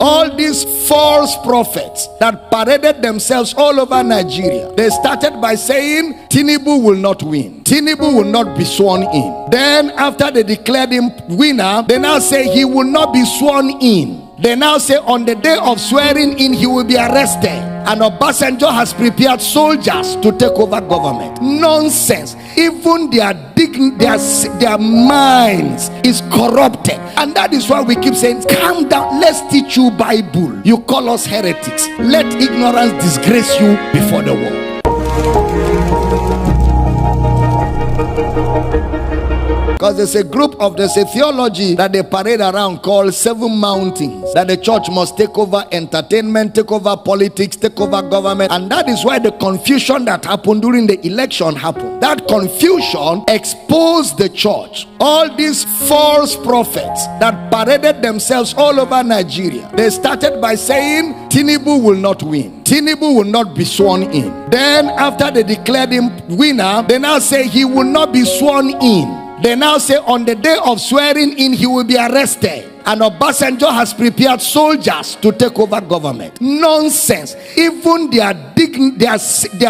All these false prophets that paraded themselves all over Nigeria, they started by saying Tinubu will not win. Tinubu will not be sworn in. Then after they declared him winner, they now say he will not be sworn in. They now say on the day of swearing in, he will be arrested. And Obasanjo has prepared soldiers to take over government. Nonsense. Even their minds is corrupted. And that is why we keep saying, calm down, let's teach you Bible. You call us heretics. Let ignorance disgrace you before the world. Because there's a theology that they parade around called 7 mountains, that the church must take over entertainment, take over politics, take over government. And that is why the confusion that happened during the election happened. That confusion exposed the church. All these false prophets that paraded themselves all over Nigeria, they started by saying Tinubu will not win. Tinubu will not be sworn in. Then after they declared him winner, they now say he will not be sworn in. They now say on the day of swearing in, he will be arrested. And Obasanjo has prepared soldiers to take over government. Nonsense. Even their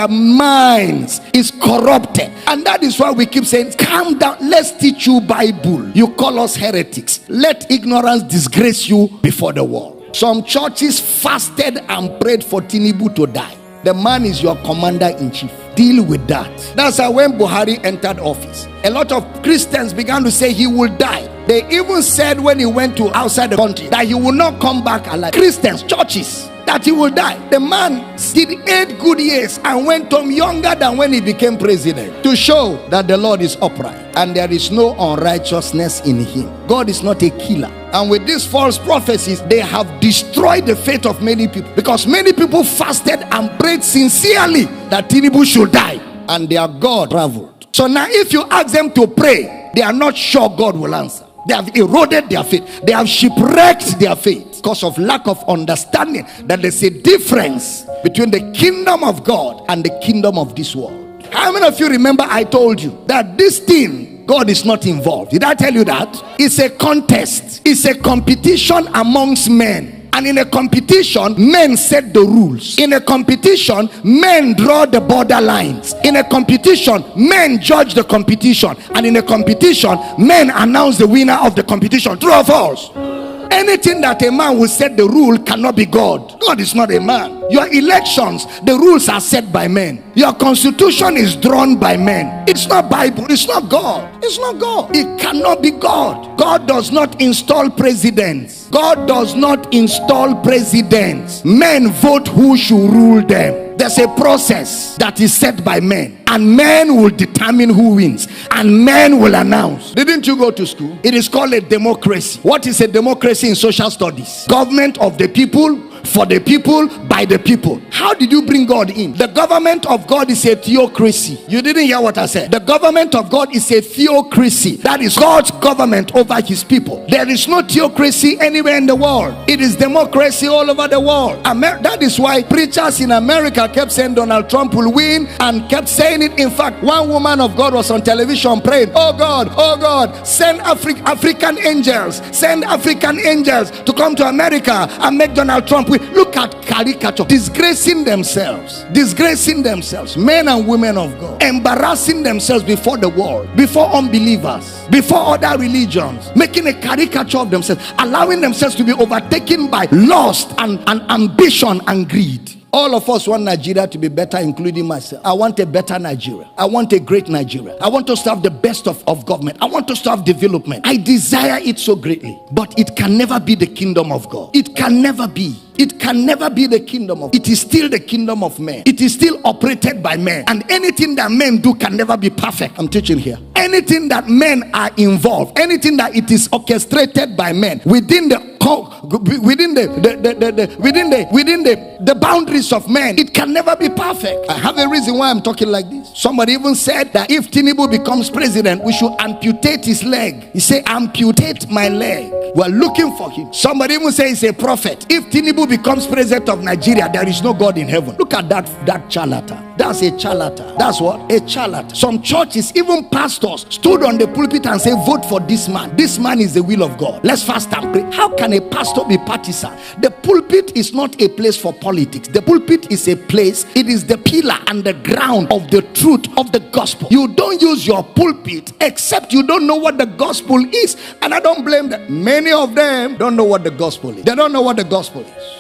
minds is corrupted. And that is why we keep saying, calm down, let's teach you Bible. You call us heretics. Let ignorance disgrace you before the world. Some churches fasted and prayed for Tinubu to die. The man is your commander-in-chief. Deal with that. That's why when Buhari entered office, a lot of Christians began to say he will die. They even said when he went to outside the country that he will not come back alive. Christians, churches, that he will die. The man did 8 good years and went home younger than when he became president, to show that the Lord is upright and there is no unrighteousness in him. God is not a killer. And with these false prophecies, they have destroyed the faith of many people, because many people fasted and prayed sincerely that Tinubu should die, and their God traveled. So now if you ask them to pray, they are not sure God will answer. They have eroded their faith. They have shipwrecked their faith because of lack of understanding that there's a difference between the kingdom of God and the kingdom of this world. How many of you remember I told you that this thing, God is not involved? Did I tell you that? It's a contest. It's a competition amongst men. And in a competition, men set the rules. In a competition, men draw the borderlines. In a competition, men judge the competition. And in a competition, men announce the winner of the competition. True or false? Anything that a man will set the rule cannot be God. God is not a man. Your elections, the rules are set by men. Your constitution is drawn by men. It's not Bible. It's not God. It's not God. It cannot be God. God does not install presidents. God does not install presidents. Men vote who should rule them. There's a process that is set by men, and men will determine who wins, and men will announce. Didn't you go to school? It is called a democracy. What is a democracy in social studies? Government of the people, for the people, by the people. How did you bring God in? The government of God is a theocracy. You didn't hear what I said. The government of God is a theocracy. That is God's government over his people. There is no theocracy anywhere in the world. It is democracy all over the world. That is why preachers in America kept saying Donald Trump will win, and kept saying it. In fact, one woman of God was on television praying, oh God, send African angels, send African angels to come to America and make Donald Trump win. Look at caricature, disgracing themselves, men and women of God, embarrassing themselves before the world, before unbelievers, before other religions, making a caricature of themselves, allowing themselves to be overtaken by lust and ambition and greed. All of us want Nigeria to be better, including myself. I want a better Nigeria. I want a great Nigeria. I want us to have the best of government. I want us to have development. I desire it so greatly. But it can never be the kingdom of God. It can never be. It can never be the kingdom of God. It is still the kingdom of men. It is still operated by men. And anything that men do can never be perfect. I'm teaching here. Anything that men are involved, anything that it is orchestrated by men within the boundaries of men, it can never be perfect. I have a reason why I'm talking like this. Somebody even said that if Tinubu becomes president, we should amputate his leg. He said, amputate my leg. We're looking for him. Somebody even say he's a prophet. If Tinubu becomes president of Nigeria, there is no God in heaven. Look at that charlatan. That's a charlatan. That's what? A charlatan. Some churches, even pastors, stood on the pulpit and say, vote for this man. This man is the will of God. Let's fast and pray. How can a pastor don't be partisan. The pulpit is not a place for politics. The pulpit is a place, it is the pillar and the ground of the truth of the gospel. You don't use your pulpit except you don't know what the gospel is. And I don't blame them. Many of them don't know what the gospel is. They don't know what the gospel is.